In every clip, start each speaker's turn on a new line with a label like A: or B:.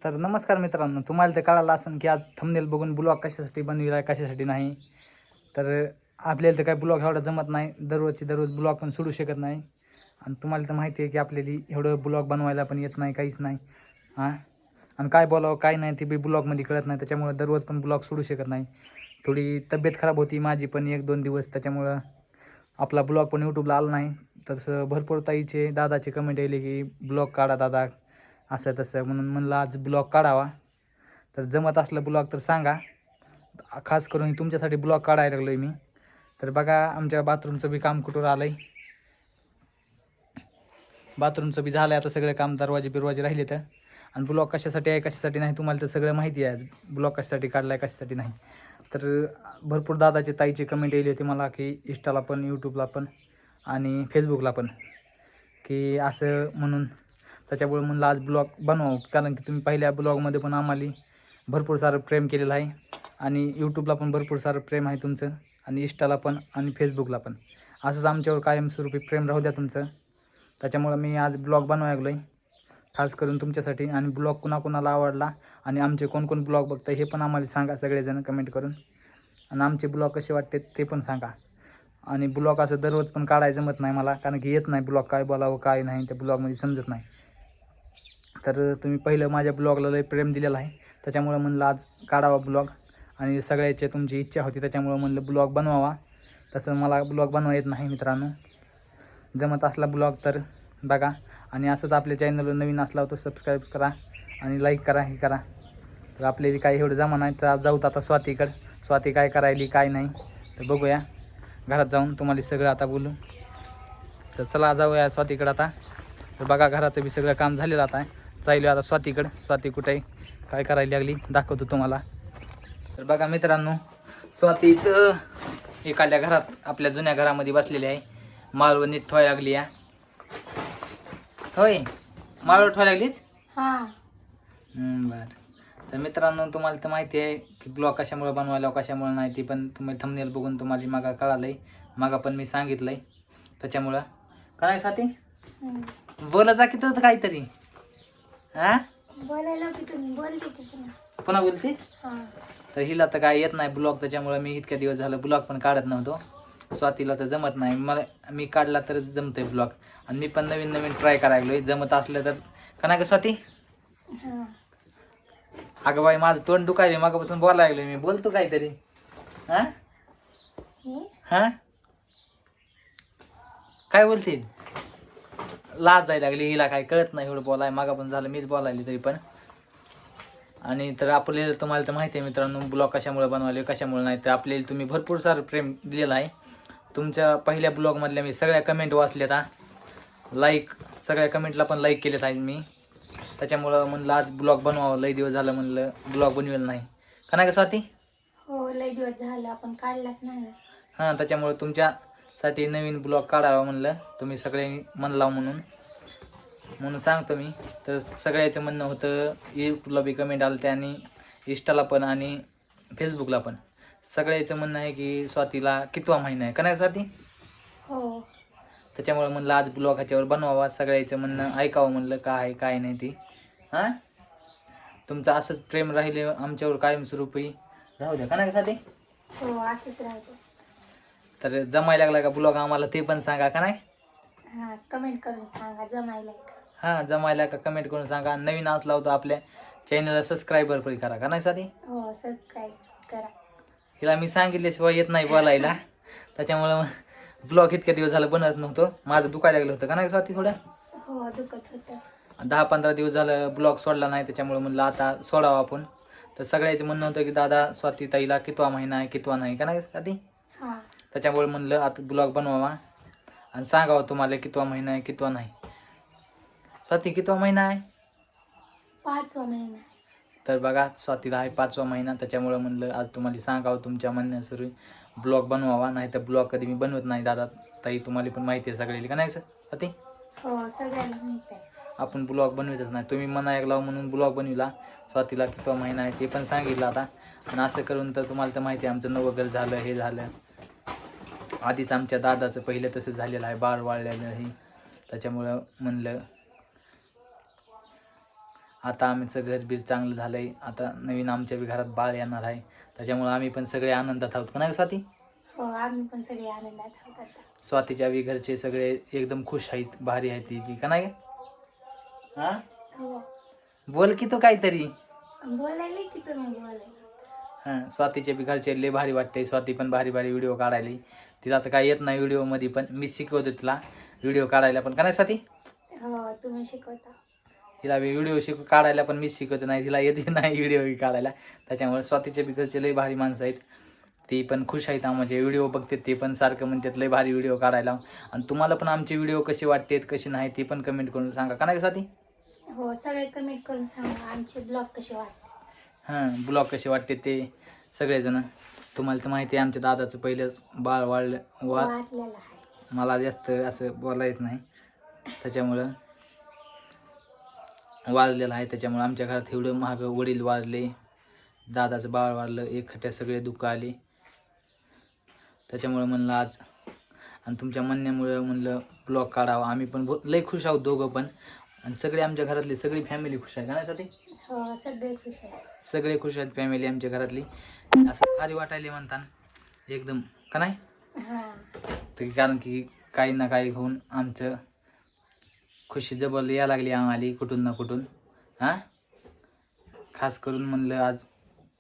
A: तर नमस्कार मित्रांनो, तुम्हाला तर कळालं असेल की आज थंबनेल बघून ब्लॉग कशासाठी बनविला कशासाठी नाही. तर आपल्याला तर काय ब्लॉग एवढा जमत नाही, दररोज ब्लॉग पण सोडू शकत नाही. आणि तुम्हाला तर माहिती आहे की आपल्याला एवढं ब्लॉग बनवायला पण येत नाही, काहीच नाही. हां, आणि काय बोलावं काय नाही ते बी ब्लॉगमध्ये कळत नाही, त्याच्यामुळे दररोज पण ब्लॉग सोडू शकत नाही. थोडी तब्येत खराब होती माझी पण 1-2 दिवस, त्याच्यामुळं आपला ब्लॉग पण यूट्यूबला आला नाही. तसं भरपूर ताईचे दादाचे कमेंट येले की ब्लॉग काढा दादा, असं तसं, म्हणून म्हणलं आज ब्लॉग काढावा. तर जमत असलं ब्लॉग तर सांगा, खास करून तुमच्यासाठी ब्लॉग काढायला लागलो आहे मी. तर बघा आमच्या बाथरूमचं बी काम कुठवर आलं आहे. बाथरूमचं बी झालं आहे आता सगळं काम, दरवाजे बिरवाजे राहिले तर. आणि ब्लॉग कशासाठी आहे कशासाठी नाही तुम्हाला तर सगळं माहिती आहे. ब्लॉग कशासाठी काढला आहे कशासाठी नाही. तर भरपूर दादाचे ताईचे कमेंट येले होते मला की इंस्टाला पण यूट्यूबला पण आणि फेसबुकला पण, की असं म्हणून त्याच्यामुळे म्हणलं आज ब्लॉग बनवावं. कारण की तुम्ही पहिल्या ब्लॉगमध्ये पण आम्हाला भरपूर सारं प्रेम केलेलं आहे आणि यूट्यूबला पण भरपूर सारं प्रेम आहे तुमचं, आणि इंस्टाला पण आणि फेसबुकला पण. असंच आमच्यावर कायमस्वरूपी प्रेम राहू द्या तुमचं. त्याच्यामुळं मी आज ब्लॉग बनवायला लागलो आहे खास करून तुमच्यासाठी. आणि ब्लॉग कुणाकुणाला आवडला आणि आमचे कोण ब्लॉग बघतं हे पण आम्हाला सांगा सगळेजण कमेंट करून. आणि आमचे ब्लॉग कसे वाटते ते पण सांगा. आणि ब्लॉग असं दररोज पण काढायला जमत नाही मला, कारण की येत नाही ब्लॉग, काय बोलावं काय नाही त्या ब्लॉगमध्ये समजत नाही. तर तुम्ही पहिलं माझ्या ब्लॉगला लय प्रेम दिलेलं आहे, त्याच्यामुळं म्हणलं आज काढावा ब्लॉग. आणि सगळ्याची तुमची इच्छा होती त्याच्यामुळं म्हणलं ब्लॉग बनवावा. तसं मला ब्लॉग बनवा येत नाही मित्रांनो. जमत असला ब्लॉग तर बघा. आणि असंच आपल्या चॅनलवर नवीन असला तर सबस्क्राईब करा आणि लाईक करा, हे करा. तर आपल्याला काही एवढं जमा नाही, तर जाऊत आता स्वातीकडं. स्वाती काय करायली काय नाही तर बघूया घरात जाऊन, तुम्हाला सगळं आता बोलू. तर चला जाऊया स्वातीकडं आता. तर बघा घराचं बी सगळं काम झालेलं आता आहे. चाललो आता स्वातीकडं. स्वाती कुठे आहे काय करायला लागली दाखवतो तुम्हाला. तर बघा मित्रांनो, स्वाती इथं एखाद्या घरात आपल्या जुन्या घरामध्ये बसलेली आहे. माळव नीट ठेवायला लागली आहे. होय, माळव ठेवायला लागलीच.
B: हां.
A: बरं. तर मित्रांनो, तुम्हाला तर माहिती आहे की ब्लॉग कशामुळे बनवायला कशामुळे नाही, ती पण तुम्ही थंबनेल बघून तुम्हाला मागा कळालं आहे. मागा पण मी सांगितलं आहे. त्याच्यामुळं काय स्वाती बोला जा की तर काहीतरी. हां,
B: बोलायला की तुम्ही बोलते की तुम्ही.
A: पुन्हा बोलते.
B: हां.
A: तर हिला तर काय येत नाही ब्लॉग, त्याच्यामुळं मी इतक्या दिवस झालं ब्लॉग पण काढत नव्हतो. स्वातीला तर जमत नाही, मला मी काढला तर जमतंय ब्लॉग. आणि मी पण नवीन नवीन ट्राय करायला लागलो, जमत असलं तर. का नाही का स्वाती?
B: हां.
A: अगं बाई माझं तोंड दुखायले मागापासून बोलायला लागलो मी, बोलतो काहीतरी. हां
B: मी
A: हां, काय बोलते? लाज जायला लागली हिला, काय कळत नाही एवढं बोलाय. मागा पण झालं मीच बोलायली तरी पण. आणि तर आपल्याला तुम्हाला तर माहिती आहे मित्रांनो ब्लॉग कशामुळे बनवाले कशामुळे नाही. तर आपल्याला तुम्ही भरपूर सारं प्रेम दिलेलं आहे. तुमच्या पहिल्या ब्लॉगमधल्या मी सगळ्या कमेंट वाचल्यात. लाईक सगळ्या कमेंटला पण लाईक केलेत आहेत मी. त्याच्यामुळं म्हणलं आज ब्लॉग बनवावं, लई दिवस झालं म्हणलं ब्लॉग बनवेल नाही. का नाही का स्वाती?
B: हो, लय दिवस झालं आपण काढलाच नाही.
A: हां, त्याच्यामुळं तुमच्यासाठी नवीन ब्लॉग काढावा म्हणलं, तुम्ही सगळ्यांनी मन लाव म्हणून सांगतो मी. तर सगळ्याचं म्हणणं होतं, यूट्यूबला बी कमेंट आलं ते आणि इंस्टाला पण आणि फेसबुकला पण सगळ्याचं म्हणणं आहे की स्वातीला कितवा महिना आहे. का नाही स्वाती?
B: हो.
A: त्याच्यामुळे म्हणलं आज ब्लॉग ह्याच्यावर बनवावा, सगळ्याचं म्हणणं ऐकावं म्हणलं काय आहे काय नाही ती. हां, तुमचं असंच प्रेम राहिले आमच्यावर कायमस्वरूपी राहू द्या. का नाही स्वाती?
B: हो, असंच राहतो.
A: तर जमायला लागला का ब्लॉग आम्हाला ते पण सांगा. का नाही?
B: हां, कमेंट करून सांगा जमायला का.
A: हां, जमायला का कमेंट करून सांगा. नवीन असला होता आपल्या चॅनलला सबस्क्रायबर पण करा. का नाही स्वाती?
B: हो, सबस्क्राईब करा.
A: हिला मी सांगितल्याशिवाय येत नाही बोलायला, त्याच्यामुळं ब्लॉग इतक्या दिवस झालं बनत नव्हतं. माझं दुखायला लागलं होतं. का नाही स्वाती? थोडं
B: हो, दुखत होतं.
A: 10-15 दिवस झालं ब्लॉग सोडला नाही, त्याच्यामुळे म्हणलं आता सोडावं आपण. तर सगळ्याचं म्हणणं होतं की दादा स्वाती ताईला कितवा महिना आहे कितवा नाही. का नाही स्वाती?
B: हां.
A: त्याच्यामुळे म्हणलं आता ब्लॉग बनवावा आणि सांगावं तुम्हाला कितवा महिना आहे कितवा नाही. स्वाती कितवा महिना आहे?
B: 5वा महिना आहे.
A: तर बघा स्वातीला आहे 5वा महिना, त्याच्यामुळं म्हणलं आज तुम्हाला सांगावं तुमच्या म्हणण्यासुरू ब्लॉग बनवावा. नाही तर ब्लॉग कधी मी बनवत नाही दादा ताई, तुम्हाला पण माहिती आहे सगळ्याला. का नाही स्वाती?
B: हो, सगळ्यांना माहित आहे.
A: आपण ब्लॉग बनवतच नाही, तुम्ही मना ऐकला म्हणून ब्लॉग बनविला. स्वातीला कितवा महिना आहे ते पण सांगितलं आता. आणि असं करून तर तुम्हाला तर माहिती आहे आमचं नवं घर झालं, हे झालं. आधीच आमच्या दादाचं पहिलं तसं झालेलं आहे, बाळ वाळलेलं आहे. त्याच्यामुळं म्हणलं आता आमचं घरबीर चांगलं झालं आहे. आता नवीन आमच्या बी घरात बाळ येणार आहे. त्याच्यामुळं आम्ही पण सगळे आनंदात आहोत का नाही स्वाती?
B: हो आम्ही पण सगळे आनंदात आहोत आता.
A: स्वातीच्या बी घरचे सगळे एकदम खुश आहेत, भारी आहेत ती बी का नाही? हा
B: हो
A: बोल की तू काहीतरी.
B: बोलायला की तुम्ही बोलायला.
A: हां स्वातीचे बी घरचे लय भारी वाटते. स्वाती पण भारी भारी व्हिडिओ काढायली. तिला तर काय येत नाही व्हिडिओमध्ये, पण मी शिकवतो तिला व्हिडिओ काढायला पण का नाही स्वाती?
B: हो तुम्ही शिकवता.
A: तिला बी व्हिडिओ काढायला पण मीच शिकवतो, नाही तिला येते नाही व्हिडिओ काढायला. त्याच्यामुळे स्वातीचे बी घरचे लय भारी माणसं आहेत. ती पण खुश आहेत म्हणजे व्हिडिओ बघते, ते पण सारखं म्हणतात लय भारी व्हिडिओ काढायला. आणि तुम्हाला पण आमचे व्हिडिओ कसे वाटतात कसे नाही ते पण कमेंट करून सांगा का नाही स्वाती?
B: हो सगळे कमेंट करून सांगा आमचे ब्लॉग कसे वाटते.
A: हां ब्लॉग कसे वाटते ते सगळेजण. तुम्हाला तर माहिती आहे आमच्या दादाचं पहिलंच बाळ
B: वाटलेला आहे.
A: मला जास्त असं बोलायला येत नाही, त्याच्यामुळं वाढलेलं आहे. त्याच्यामुळं आमच्या घरात एवढं महाग वडील वारले, दादाचं बाळ वारलं, एकखट्या सगळे दुःख आले. त्याच्यामुळं म्हणलं आज आणि तुमच्या म्हणण्यामुळं म्हणलं ब्लॉग काढावा. आम्ही पण लय खुश आहोत दोघं पण, आणि सगळे आमच्या घरातली सगळी फॅमिली खुश आहे का नाही ते?
B: हो सगळे खुश आहे.
A: सगळे खुश आहेत फॅमिली आमच्या घरातली. असं भारी वाटायले म्हणतात एकदम का नाही?
B: हां
A: तर कारण की काही ना काही होऊन आमचं खुशी जबल यायला लागली आम्हाला कुठून ना कुठून. हां खास करून म्हणलं आज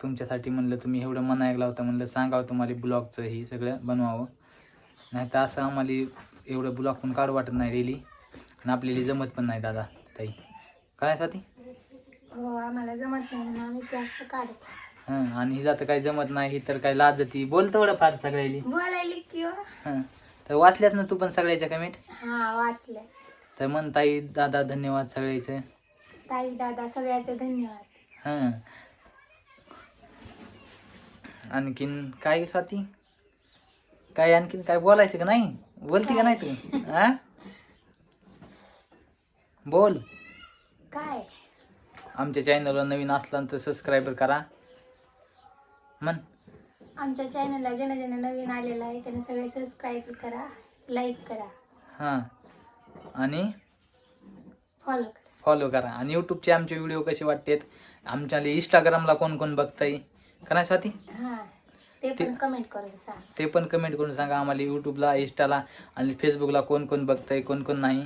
A: तुमच्यासाठी म्हणलं तुम्ही एवढं म्हणायला होतं, म्हणलं सांगावं तुम्हाला ब्लॉगचं ही सगळं बनवावं. नाही तर असं आम्हाला एवढं ब्लॉग पण काढू वाटत नाही डेली, आणि आपल्याला जमत पण नाही दादा ताई काय साठी.
B: हो आम्हाला जमत नाही म्हणून आम्ही जास्त काढतो.
A: हां आणि हिला तर काही जमत नाही, ही तर काही लाजती बोल थोडं फार सगळ्याली.
B: बोलायला की हो.
A: हां तर वाचल्यात ना तू पण सगळ्याच्या कमेंट?
B: हां वाचले.
A: तर म्हण ताई दादा धन्यवाद सगळ्याचं.
B: ताई दादा सगळ्याचे धन्यवाद.
A: हां आणखीन काय स्वाती, काय आणखीन काय बोलायचं का नाही? बोलती का नाही तू? हां बोल.
B: काय
A: आमच्या चॅनलवर नवीन असला तर सबस्क्राईबर करा म्हण.
B: आमच्या चॅनलला ज्याने नवीन आलेलं आहे त्याने सगळे सबस्क्राईब करा, लाईक करा,
A: हां आणि
B: फॉलो करा.
A: फॉलो करा. आणि यूट्यूबचे आमचे व्हिडिओ कसे वाटतात, आमच्या इंस्टाग्रामला कोण कोण बघताय का नाही स्वाती?
B: हां ते पण कमेंट करून सांग.
A: ते पण कमेंट करून सांगा आम्हाला. यूट्यूबला, इंस्टाला आणि फेसबुकला कोण कोण बघताय कोण कोण नाही,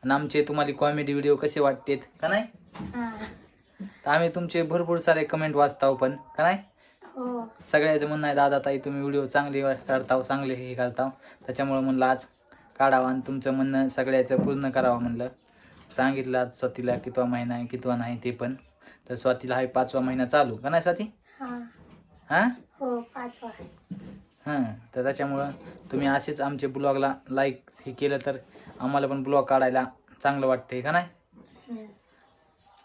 A: आणि आमचे तुम्हाला कॉमेडी व्हिडिओ कसे वाटतात का नाही?
B: हां
A: तर आम्ही तुमचे भरपूर सारे कमेंट वाचताव पण का नाही?
B: हो
A: सगळ्याचं म्हणणं आहे दादा ताई तुम्ही व्हिडिओ चांगले काढताव, चांगले हे काढताव. त्याच्यामुळं म्हणलं आज काढावं आणि तुमचं म्हणणं सगळ्याचं पूर्ण करावं म्हणलं. सांगितलं आज स्वातीला कितवा महिना आहे कितवा नाही ते पण. तर स्वातीला आहे 5वा महिना चालू का नाही स्वाती?
B: हां
A: हां
B: हो 5वा आहे.
A: हां तर त्याच्यामुळं तुम्ही असेच आमचे ब्लॉगला लाईक हे केलं तर आम्हाला पण ब्लॉग काढायला चांगलं वाटतंय का नाही?
B: हम्म.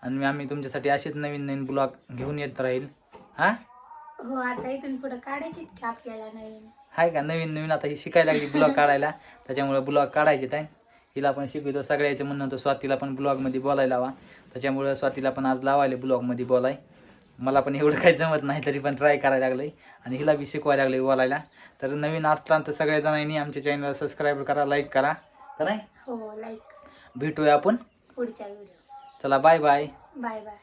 A: आणि आम्ही तुमच्यासाठी असेच नवीन नवीन ब्लॉग घेऊन येत राहील. हां
B: हो आता इथून पुढे काढायची की आपल्याला नवीन.
A: आहे का नवीन नवीन आता ही शिकायला लागली ब्लॉग काढायला, त्याच्यामुळं ब्लॉग काढायचे आहे. हिला पण शिकवतो. सगळ्याचं म्हणणं होतं स्वातीला पण ब्लॉगमध्ये बोलायला लावा, त्याच्यामुळं स्वातीला पण आज लावायला ब्लॉगमध्ये बोलाय. मला पण एवढं काही जमत नाही तरी पण ट्राय करायला लागलं आहे, आणि हिला बी शिकवायला लागलं बोलायला. तर नवीन असताना तर सगळ्या जणांनी आमच्या चॅनलला सबस्क्राईब करा, लाईक करा का नाही?
B: हो लाईक.
A: भेटूया आपण
B: पुढच्या व्हिडिओ.
A: चला बाय बाय.
B: Bye bye.